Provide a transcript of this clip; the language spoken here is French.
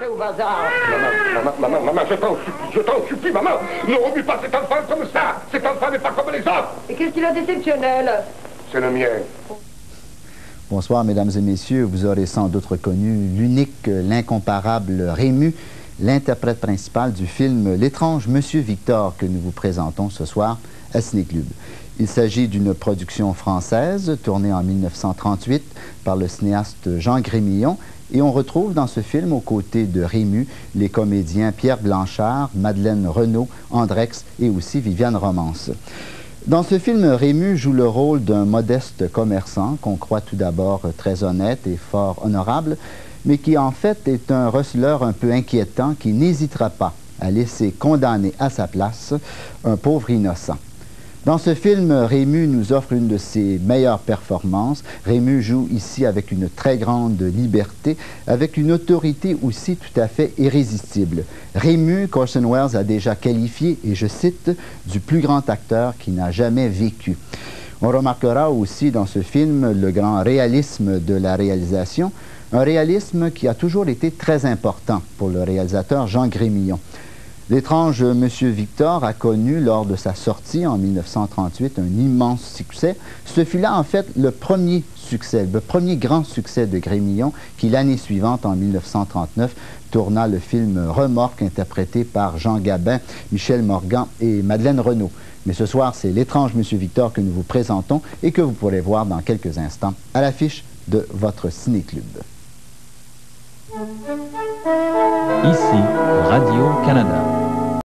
Au bazar. Maman, je t'en supplie, maman. Ne remue pas cet enfant comme ça. Cet enfant n'est pas comme les autres. Et qu'est-ce qu'il a d'exceptionnel? C'est le mien. Bonsoir, mesdames et messieurs. Vous aurez sans doute reconnu l'unique, l'incomparable Rému, l'interprète principal du film L'étrange Monsieur Victor que nous vous présentons ce soir à Ciné Club. Il s'agit d'une production française tournée en 1938 par le cinéaste Jean Grémillon et on retrouve dans ce film aux côtés de Rému les comédiens Pierre Blanchard, Madeleine Renaud, Andrex et aussi Viviane Romance. Dans ce film, Rému joue le rôle d'un modeste commerçant qu'on croit tout d'abord très honnête et fort honorable, mais qui en fait est un receleur un peu inquiétant qui n'hésitera pas à laisser condamner à sa place un pauvre innocent. Dans ce film, Rému nous offre une de ses meilleures performances. Rému joue ici avec une très grande liberté, avec une autorité aussi tout à fait irrésistible. Rému, qu'Orson Welles a déjà qualifié, et je cite, du plus grand acteur qui n'a jamais vécu. On remarquera aussi dans ce film le grand réalisme de la réalisation, un réalisme qui a toujours été très important pour le réalisateur Jean Grémillon. L'étrange Monsieur Victor a connu, lors de sa sortie en 1938, un immense succès. Ce fut là, en fait, le premier succès, le premier grand succès de Grémillon, qui, l'année suivante, en 1939, tourna le film Remorque, interprété par Jean Gabin, Michel Morgan et Madeleine Renaud. Mais ce soir, c'est L'étrange Monsieur Victor que nous vous présentons et que vous pourrez voir dans quelques instants à l'affiche de votre Ciné-Club. Ici, Radio-Canada.